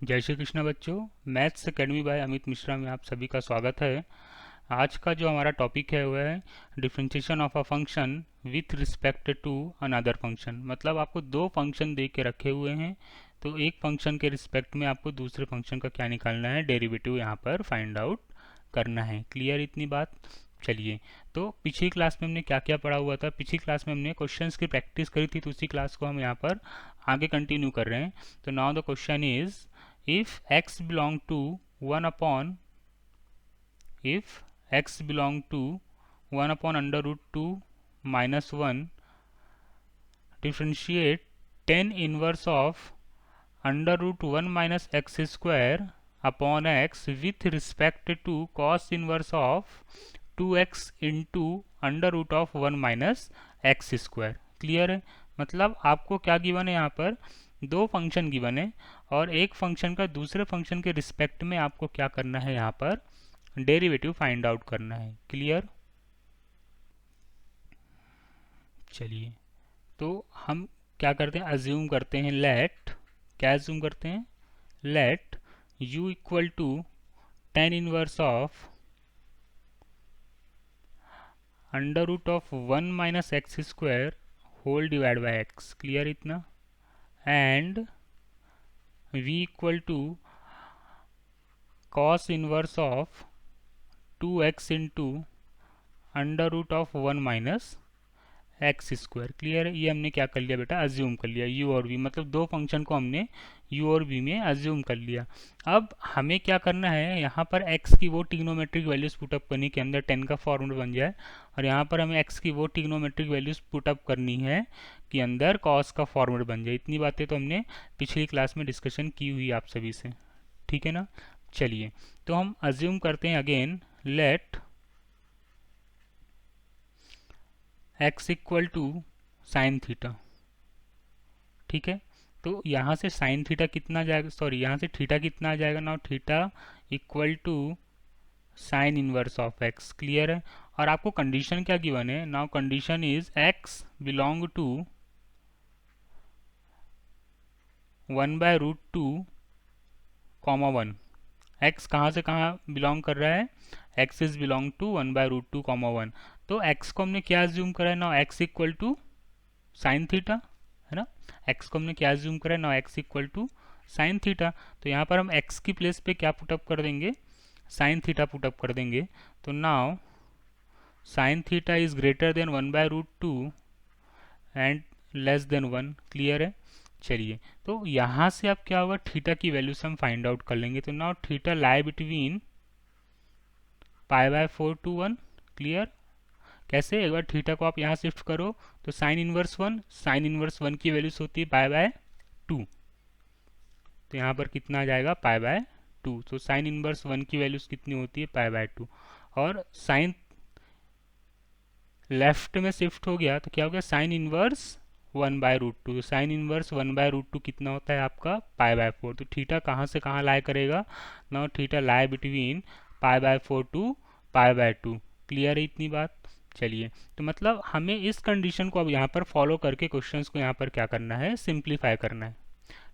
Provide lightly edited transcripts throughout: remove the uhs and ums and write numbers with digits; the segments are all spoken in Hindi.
जय श्री कृष्ण बच्चों। Maths academy by Amit Mishra में आप सभी का स्वागत है। आज का जो हमारा टॉपिक है वह है differentiation of a function with respect to another function. मतलब आपको दो फंक्शन दे के रखे हुए हैं, तो एक फंक्शन के रिस्पेक्ट में आपको दूसरे फंक्शन का क्या निकालना है, डेरिवेटिव यहाँ पर फाइंड आउट करना है। क्लियर इतनी बात? चलिए, तो पिछली क्लास में हमने क्या क्या पढ़ा हुआ था। पिछली क्लास में हमने क्वेश्चंस की प्रैक्टिस करी थी, तो उसी क्लास को हम यहाँ पर आगे कंटिन्यू कर रहे हैं। तो now the question is, if x belong to 1 upon if x belong to 1 upon under root 2 minus 1, differentiate tan inverse of under root 1 minus x square upon x with respect to cos inverse of 2x into under root of 1 minus x square. Clear है? मतलब आपको क्या गिवन है, यहाँ पर दो फंक्शन गिवन है और एक फंक्शन का दूसरे फंक्शन के रिस्पेक्ट में आपको क्या करना है, यहाँ पर डेरिवेटिव फाइंड आउट करना है। क्लियर? चलिए, तो हम क्या करते हैं, अज्यूम करते हैं लेट, क्या अज्यूम करते हैं, let u equal to tan inverse of under root of 1 minus x square whole divide by x. Clear इतना? And v equal to cos inverse of 2x into under root of 1 minus x square. Clear है? ये हमने क्या कर लिया बेटा, अज्यूम कर लिया u और v, मतलब दो फंक्शन को हमने u और v में अज्यूम कर लिया। अब हमें क्या करना है, यहाँ पर x की वो ट्रिग्नोमेट्रिक वैल्यूज पुटअप करनी के अंदर टेन का फॉर्मूला बन जाए, और यहाँ पर हमें x की वो ट्रिग्नोमेट्रिक वैल्यूज पुटअप करनी है कि अंदर cos का फॉर्मूला बन जाए। इतनी बातें तो हमने पिछली क्लास में डिस्कशन की हुई आप सभी से, ठीक है ना। चलिए, तो हम अज्यूम करते हैं again, let x equal to sine theta. ठीक है, तो यहाँ से साइन थीटा कितना जाएगा, सॉरी यहाँ से थीटा कितना आ जाएगा, now theta equal to sine inverse of x। Clear है? और आपको कंडीशन क्या गिवन है, now condition is x belong to 1 by root two comma 1। x कहाँ से कहाँ बिलोंग कर रहा है, x is belong to 1 by root two comma 1। तो x को हमने क्या अज्यूम करा है, now x equal to sine theta, है ना। x को हमने क्या अज्यूम करा है, now x equal to sine theta. तो यहाँ पर हम x की प्लेस पे क्या पुटअप कर देंगे, साइन थीटा पुटअप कर देंगे। तो now sine theta is greater than 1 by root two and less than 1। Clear है? चलिए, तो यहाँ से अब क्या होगा, थीटा की वैल्यू से हम फाइंड आउट कर लेंगे। तो now theta lie between pi by 4 to 1। Clear? कैसे, एक बार थीटा को आप यहाँ शिफ्ट करो तो साइन इनवर्स 1, साइन इनवर्स 1 की वैल्यूज होती है पाई बाय 2, तो यहाँ पर कितना आ जाएगा, पाई बाय 2। तो साइन इनवर्स 1 की वैल्यूज कितनी होती है, पाई बाय 2। और साइन लेफ्ट में शिफ्ट हो गया तो क्या हो गया, sine inverse 1 by root two. Sine inverse 1 by root two कितना होता है आपका, पाई बाय 4। तो थीटा कहाँ से कहाँ लाई करेगा, now theta lie between pi by 4 to pi by 2। Clear है इतनी बात? चलिए, तो मतलब हमें इस कंडीशन को अब यहाँ पर फॉलो करके क्वेश्चंस को यहाँ पर क्या करना है, सिंप्लीफाई करना है।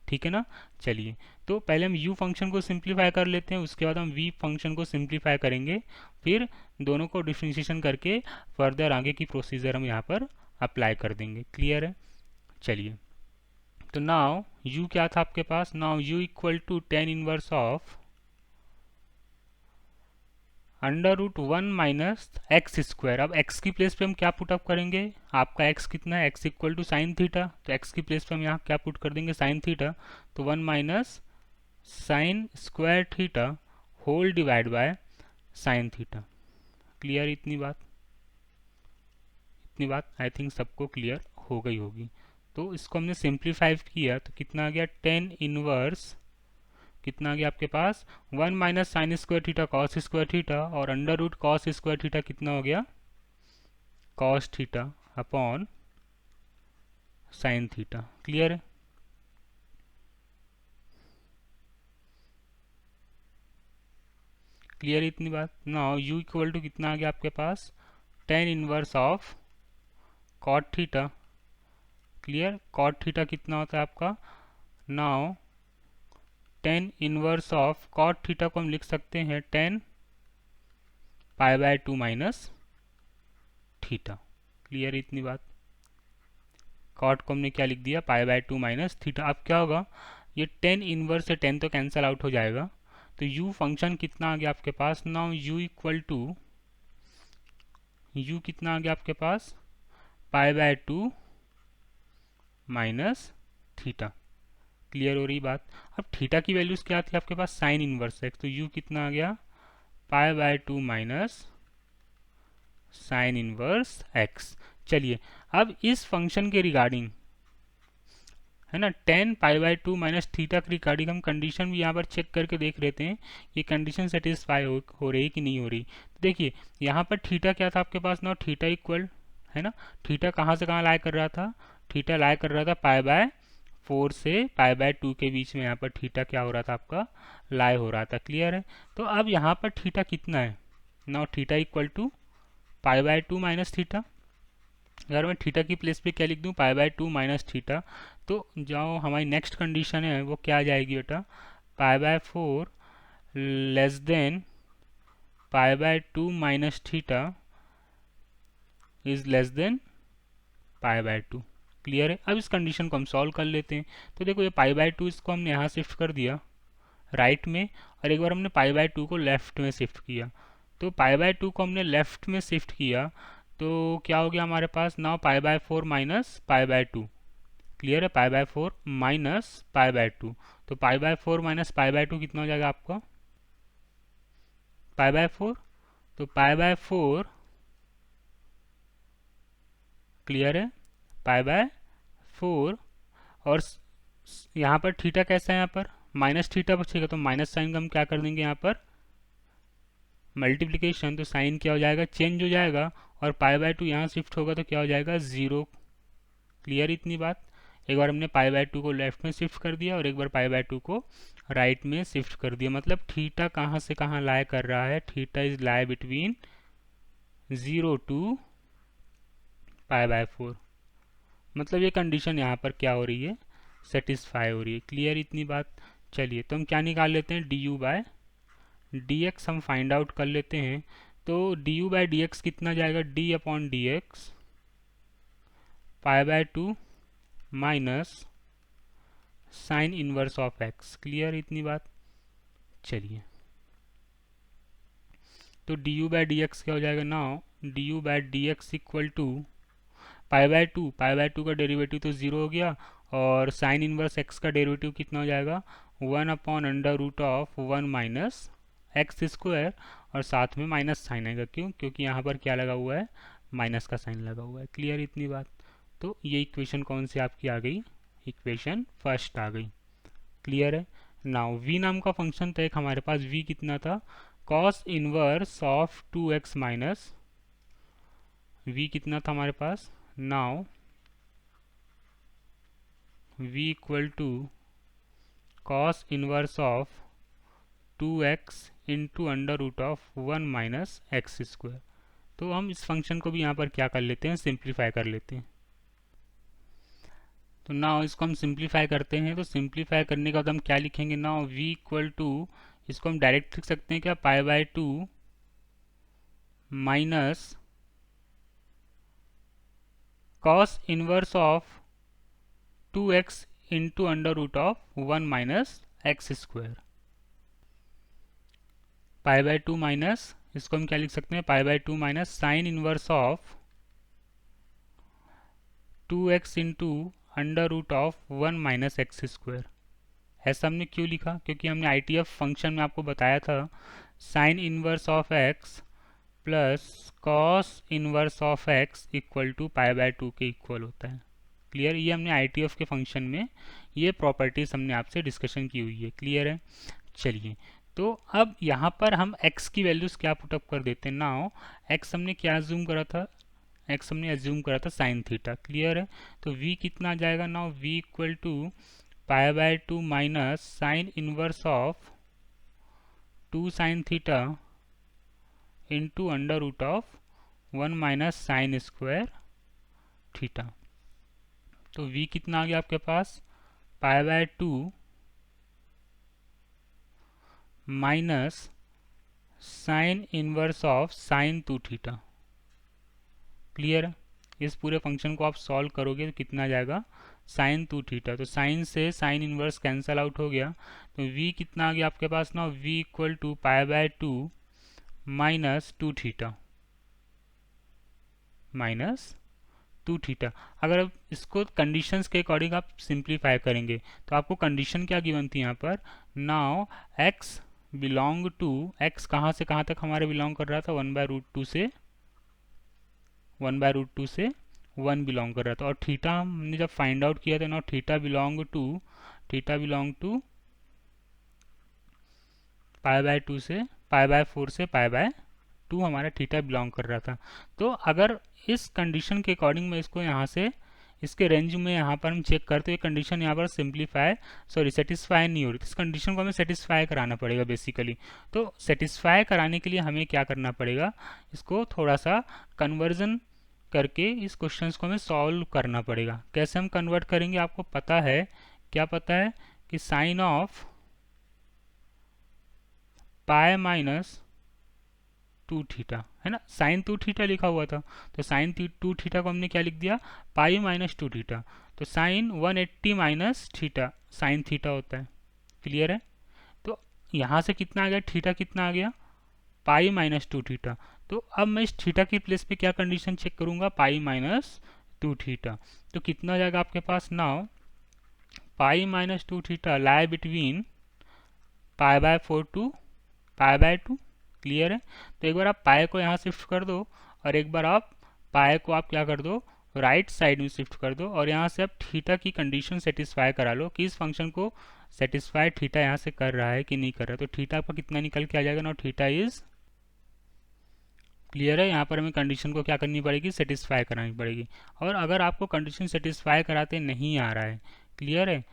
ठीक है ना। चलिए, तो पहले हम u फंक्शन को सिंप्लीफाई कर लेते हैं, उसके बाद हम v फंक्शन को सिंप्लीफाई करेंगे, फिर दोनों को डिफरेंशिएशन करके फर्दर आगे की प्रोसीजर हम यहाँ पर अप्लाई कर देंगे। क्लियर है? चलिए, तो नाउ u क्या था आपके पास, now u equal to tan inverse of under root 1 minus x square. अब x की प्लेस पे हम क्या पुटअप करेंगे, आपका x कितना है, x equal to sine theta, तो x की प्लेस पे हम यहाँ क्या पुट कर देंगे, साइन थीटा। तो 1 minus sine square theta whole divide by sine theta. Clear इतनी बात? इतनी बात आई थिंक सबको क्लियर हो गई होगी। तो इसको हमने सिंप्लीफाई किया तो कितना आ गया, टेन इनवर्स कितना आ गया आपके पास, 1 minus sine square theta cos square theta, और under root cos square theta कितना हो गया, cos theta upon sine theta. Clear है? क्लियर इतनी बात? नाउ u इक्वल टू कितना आ गया आपके पास, tan inverse of cot theta. Clear? Cot theta कितना होता है आपका, now tan inverse of cot theta को हम लिख सकते हैं tan pi by two minus theta. Clear इतनी बात। कॉट को हमने क्या लिख दिया, pi by two minus theta. अब क्या होगा, ये टेन इनवर्स से टेन तो कैंसिल आउट हो जाएगा, तो u फंक्शन कितना आ गया आपके पास, now u equal to, u कितना आ गया आपके पास, pi by two minus theta. Clear हो रही बात। अब थीटा की वैल्यूज क्या थी आपके पास, साइन इनवर्स एक्स, तो u कितना आ गया, पाई by two minus sine inverse x. चलिए अब इस फंक्शन के रिगार्डिंग, है ना, ten pi by two minus theta के रिगार्डिंग हम कंडीशन भी यहाँ पर चेक करके देख लेते हैं ये कंडीशन सेटिस्फाई हो रही कि नहीं हो रही। तो देखिए यहाँ पर थीटा क्या था आपके पास ना, थीटा इक्वल, है ना, थीटा कहाँ से कहाँ लाई कर रहा था, थीटा लाई कर रहा था पाई बाय फोर से पाई बाय टू के बीच में, यहाँ पर थीटा क्या हो रहा था आपका, लाई हो रहा था। क्लियर है। तो अब यहाँ पर थीटा कितना है, now theta equal to pi by two minus theta. अगर मैं थीटा की प्लेस पे क्या लिख दूं, pi by two minus theta, तो जो हमारी नेक्स्ट कंडीशन है वो क्या आ जाएगी बेटा, पाई by four less than pi by two minus theta is less than pi by two. Clear है। अब इस कंडीशन को हम सॉल्व कर लेते हैं। तो देखो ये पाई बाय टू, इसको हमने यहाँ शिफ्ट कर दिया राइट में, और एक बार हमने पाई बाय टू को लेफ्ट में शिफ्ट किया। तो पाई बाय टू को हमने लेफ्ट में शिफ्ट किया तो क्या हो गया हमारे पास, now pi by four minus pi by two. Clear है, pi by four minus pi by two, तो pi by four minus pi by two कितना हो जाएगा आपका, पाई बाय फोर, तो पाई बाय फोर, क्लियर है, पाई बाय फोर, और यहाँ पर थीटा कैसा है, यहाँ पर माइनस थीटा बचेगा, तो माइनस साइन का हम क्या कर देंगे यहाँ पर मल्टीप्लिकेशन, तो साइन क्या हो जाएगा, चेंज हो जाएगा, और पाई बाय टू यहाँ शिफ्ट होगा तो क्या हो जाएगा, जीरो। क्लियर इतनी बात। एक बार हमने पाई बाय टू को लेफ्ट में शिफ्ट कर दिया और एक बार पाई बाय टू को राइट में शिफ्ट कर दिया, मतलब थीटा कहाँ से कहाँ लाई कर रहा है, theta is lie between zero to pi by four. मतलब ये कंडीशन यहाँ पर क्या हो रही है, सेटिस्फाई हो रही है। क्लियर इतनी बात। चलिए तो हम क्या निकाल लेते हैं, d u by d x हम फाइंड आउट कर लेते हैं। तो d u by d x कितना जाएगा, d upon d x pi by two minus sine inverse of x. Clear इतनी बात। चलिए तो d u by d x क्या हो जाएगा, now d u by d x equal to pi by two का डेरिवेटिव तो जीरो हो गया, और साइन इनवर्स एक्स का डेरिवेटिव कितना हो जाएगा, one upon under root of one minus x square, और साथ में माइनस साइन आएगा, क्यों, क्योंकि यहाँ पर क्या लगा हुआ है, माइनस का साइन लगा हुआ है। क्लियर इतनी बात। तो ये इक्वेशन कौन सी आपकी आ गई, इक्वेशन फर्स्ट आ गई। क्लियर है। नाउ v नाम का फंक्शन था एक हमारे पास, v कितना था, cos inverse of two x minus, v कितना था हमारे पास, now v equal to cos inverse of two x into under root of one minus x square. तो हम इस फंक्शन को भी यहाँ पर क्या कर लेते हैं, सिंप्लीफाई कर लेते हैं। तो नाउ इसको हम सिंप्लीफाई करते हैं, तो सिंप्लीफाई करने के बाद हम क्या लिखेंगे, नाउ v इक्वल टू, इसको हम डायरेक्ट लिख सकते हैं क्या, pi by two minus cos inverse of two x into under root of one minus x square. Pi by two minus, इसको हम क्या लिख सकते हैं, pi by two minus sine inverse of two x into under root of one minus x square. ऐसा हमने क्यों लिखा, क्योंकि हमने आई टी एफ फंक्शन में आपको बताया था sine inverse of x plus cos inverse of x equal to pi by two के इक्वल होता है। क्लियर, ये हमने आई टी एफ के फंक्शन में ये प्रॉपर्टीज हमने आपसे डिस्कशन की हुई है। क्लियर है। चलिए तो अब यहाँ पर हम x की वैल्यूज क्या पुटअप कर देते हैं, नाउ x हमने क्या एज्यूम करा था, x हमने एज्यूम करा था साइन थीटा। क्लियर है। तो v कितना आ जाएगा, now v equal to pi by two minus sine inverse of two sine theta into under root of one minus sine square theta. तो v कितना आ गया आपके पास, pi by two minus sine inverse of sine 2 theta. Clear है? इस पूरे फंक्शन को आप सॉल्व करोगे तो कितना जाएगा, साइन 2 थीटा। तो साइन से साइन इनवर्स कैंसल आउट हो गया, तो v कितना आ गया आपके पास ना, v equal to pi by 2 minus 2 theta, minus 2 theta. अगर आप इसको कंडीशंस के अकॉर्डिंग आप सिंप्लीफाई करेंगे तो आपको कंडीशन क्या गिवन थी यहाँ पर, now x belong to, x कहाँ से कहाँ तक हमारे बिलोंग कर रहा था, 1/√2 से 1/√2 से 1 बिलोंग कर रहा था। और थीटा हमने जब फाइंड आउट किया था ना, theta belong to pi by 2 से पाई बाय 4 से पाई बाय 2 हमारा थीटा बिलोंग कर रहा था। तो अगर इस कंडीशन के अकॉर्डिंग में इसको यहाँ से इसके रेंज में यहाँ पर हम चेक करते, ये कंडीशन यहाँ पर सेटिस्फाई नहीं हो रही, इस कंडीशन को हमें सेटिस्फाई कराना पड़ेगा बेसिकली। तो सेटिस्फाई कराने के लिए हमें क्या करना पड़ेगा, इसको थोड़ा सा कन्वर्जन करके इस क्वेश्चंस को हमें सॉल्व करना पड़ेगा। कैसे हम कन्वर्ट करेंगे, आपको पता है, क्या पता है कि sine of pi minus 2 theta है ना, साइन 2 थीटा लिखा हुआ था, तो साइन 2 थीटा को हमने क्या लिख दिया, पाई माइनस 2 थीटा। तो sine 180 minus theta sine theta होता है। क्लियर है? तो यहाँ से कितना आ गया, थीटा कितना आ गया, पाई माइनस 2 थीटा। तो अब मैं इस थीटा की प्लेस पे क्या कंडीशन चेक करूंगा, पाई माइनस 2 थीटा। तो कितना जाएगा आपके पास, now pi minus 2 theta lie between pi by 4 to pi by 2। Clear है? तो एक बार आप पाई को यहाँ शिफ्ट कर दो और एक बार आप पाई को आप क्या कर दो, राइट साइड में शिफ्ट कर दो, और यहाँ से आप थीटा की कंडीशन सेटिस्फाई करा लो कि इस फंक्शन को सेटिस्फाई थीटा यहाँ से कर रहा है कि नहीं कर रहा है। तो थीटा आपका कितना निकल के आ जाएगा ना, थीटा इज, क्लियर है? यहाँ पर हमें कंडीशन को क्या करनी पड़ेगी, सेटिस्फाई करानी पड़ेगी। और अगर आपको कंडीशन सेटिस्फाई कराते नहीं आ रहा है, क्लियर है,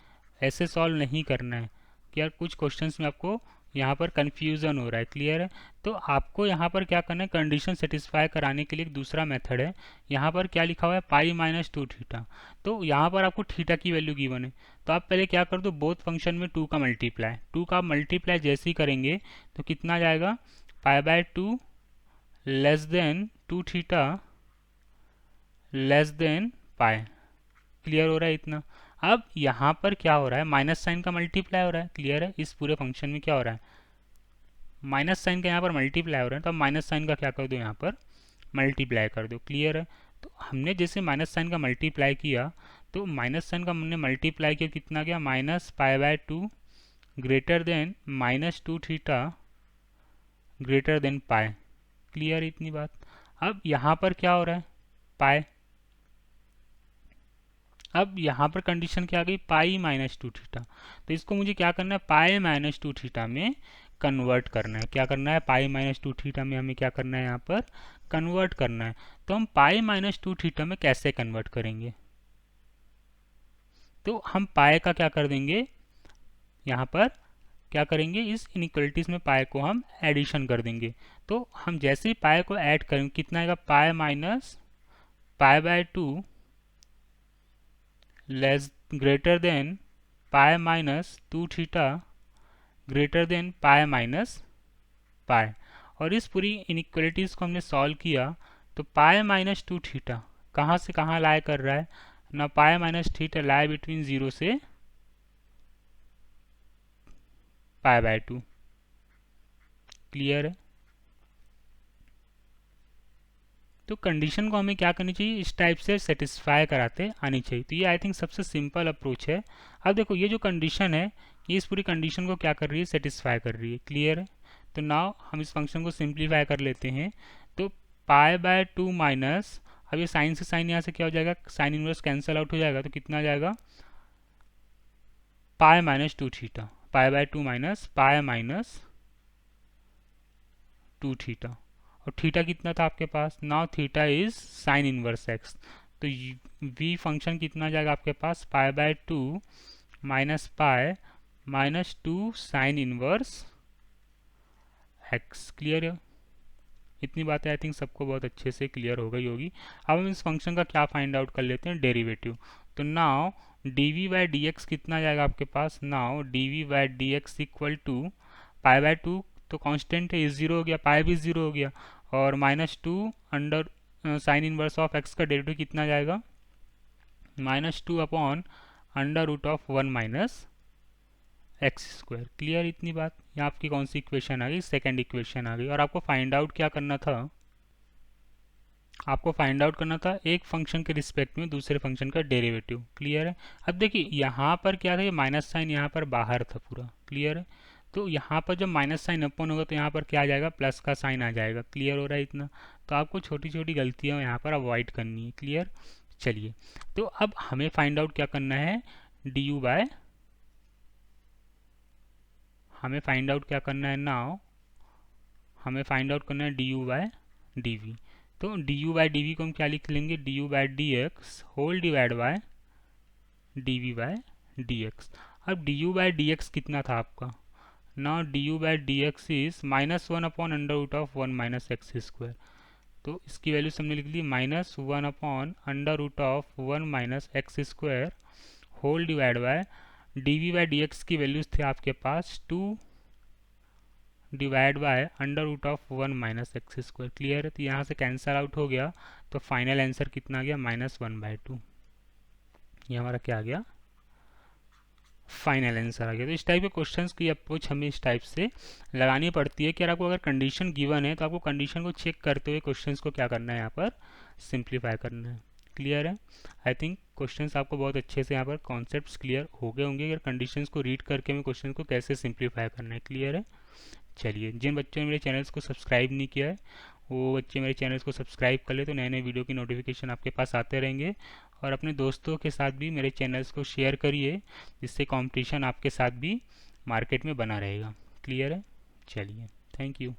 ऐसे सॉल्व नहीं करना है कि यार कुछ क्वेश्चंस में आपको यहाँ पर कंफ्यूजन हो रहा है, क्लियर है, तो आपको यहाँ पर क्या करना है, कंडीशन सेटिस्फाई कराने के लिए एक दूसरा मेथड है। यहाँ पर क्या लिखा हुआ है, पाई माइनस 2 थीटा। तो यहाँ पर आपको थीटा की वैल्यू गिवन है, तो आप पहले क्या कर दो, बोथ फंक्शन में 2 का मल्टीप्लाई, 2 का मल्टीप्लाई जैसे ही करेंगे तो कितना जाएगा, पाई by 2 less than 2 theta less than pi. Clear हो रहा है इतना? अब यहाँ पर क्या हो रहा है, माइनस साइन का मल्टीप्लाई हो रहा है। क्लियर है? इस पूरे फंक्शन में क्या हो रहा है, माइनस साइन का यहाँ पर मल्टीप्लाई हो रहा है, तो अब माइनस साइन का क्या कर दो, यहाँ पर मल्टीप्लाई कर दो। क्लियर है? तो हमने जैसे माइनस साइन का मल्टीप्लाई किया, तो माइनस साइन का हमने मल्टीप्लाई किया, कितना गया, minus pi by 2 greater than minus 2 theta greater than pi. Clear इतनी बात? अब यहाँ पर क्या हो रहा है, पाई, अब यहाँ पर कंडीशन क्या आ गई, पाई माइनस 2 थीटा। तो इसको मुझे क्या करना है, पाई माइनस 2 थीटा में कन्वर्ट करना है। क्या करना है, पाई माइनस 2 थीटा में हमें क्या करना है, यहाँ पर कन्वर्ट करना है। तो हम पाई माइनस 2 थीटा में कैसे कन्वर्ट करेंगे, तो हम पाई का क्या कर देंगे, यहाँ पर क्या करेंगे, इस इनइक्वलिटीज में पाई को हम एडिशन कर देंगे। तो हम जैसे ही पाई को ऐड करेंगे, कितना आएगा, pi minus pi by 2 less greater than pi minus 2 theta greater than pi minus pi. और इस पूरी इनइक्वलिटीज को हमने सॉल्व किया, तो पाई माइनस 2 थीटा कहाँ से कहाँ लाई कर रहा है ना, pi minus theta lie between 0 से पाई बाय 2। क्लियर है? तो कंडीशन को हमें क्या करनी चाहिए, इस टाइप से सेटिस्फाई कराते आनी चाहिए। तो ये आई थिंक सबसे सिंपल अप्रोच है। अब देखो ये जो कंडीशन है, ये इस पूरी कंडीशन को क्या कर रही है, सेटिस्फाई कर रही है। क्लियर है? तो नाउ हम इस फंक्शन को सिंप्लीफाई कर लेते हैं। तो पाई बाय 2 माइनस, अब ये साइन से साइन यहाँ से क्या हो जाएगा, साइन इनवर्स कैंसिल आउट हो जाएगा, तो कितना जाएगा, pi minus 2 theta, pi by 2 minus pi minus 2 theta. और थीटा कितना था आपके पास, now theta is sine inverse x. तो v फंक्शन कितना जाएगा आपके पास, pi by 2 minus pi minus 2 sine inverse x. Clear है? इतनी बातें आई थिंक सबको बहुत अच्छे से क्लियर हो गई होगी। अब हम इस फंक्शन का क्या फाइंड आउट कर लेते हैं, डेरिवेटिव। तो now d v by d x कितना जाएगा आपके पास, now d v by d x equal to pi by 2 तो कांस्टेंट है, ये 0 हो गया, पाई भी 0 हो गया, और -2 under sine inverse of x का डेरिवेटिव कितना जाएगा, -2 upon under root of 1 minus x square. Clear इतनी बात? यहाँ आपकी कौन सी इक्वेशन आ गई, सेकंड इक्वेशन आ गई। और आपको फाइंड आउट क्या करना था, आपको फाइंड आउट करना था एक फंक्शन के रिस्पेक्ट में दूसरे फंक्शन का डेरिवेटिव। क्लियर है? अब देखिए यहाँ पर क्या था, ये माइनस साइन यहाँ पर बाहर था पूरा। क्लियर है? तो यहाँ पर जब माइनस साइन अपन होगा तो यहाँ पर क्या आ जाएगा, प्लस का साइन आ जाएगा। क्लियर हो रहा है इतना? तो आपको छोटी छोटी गलतियाँ यहाँ पर अवॉइड करनी है। क्लियर? चलिए, तो अब हमें फाइंड आउट क्या करना है, डी यू बाय, हमें फाइंड आउट क्या करना है नाउ, हमें फाइंड आउट करना है d u by d v. तो d u by d v को हम क्या लिख लेंगे, d u by d x whole divide by d v by d x. अब d u by d x कितना था आपका, now d u by d x is -1 upon under root of 1 minus x square. तो इसकी वैल्यू हमने लिख ली -1 upon under root of 1 minus x square whole divide by d v by d x की वैल्यूज थे आपके पास 2 divide by under root of 1 minus x square. Clear है? तो यहाँ से कैंसल आउट हो गया, तो फाइनल आंसर कितना आ गया, -1/2। ये हमारा क्या आ गया, फाइनल आंसर आ गया। तो इस टाइप के क्वेश्चंस की अप्रोच हमें इस टाइप से लगानी पड़ती है कि यार आपको अगर कंडीशन गिवन है तो आपको कंडीशन को चेक करते हुए क्वेश्चंस को क्या करना है, यहाँ पर सिंप्लीफाई करना है। क्लियर है? आई थिंक क्वेश्चंस आपको बहुत अच्छे से यहाँ पर कॉन्सेप्ट्स क्लियर हो गए होंगे, अगर कंडीशंस को रीड करके हमें क्वेश्चन को कैसे सिंप्लीफाई करना है। क्लियर है? चलिए, जिन बच्चों ने मेरे चैनल्स को सब्सक्राइब नहीं किया है वो बच्चे मेरे चैनल्स को सब्सक्राइब कर ले, तो नए नए वीडियो की नोटिफिकेशन आपके पास आते रहेंगे। और अपने दोस्तों के साथ भी मेरे चैनल्स को शेयर करिए, जिससे कंपटीशन आपके साथ भी मार्केट में बना रहेगा। क्लियर है? चलिए, थैंक यू।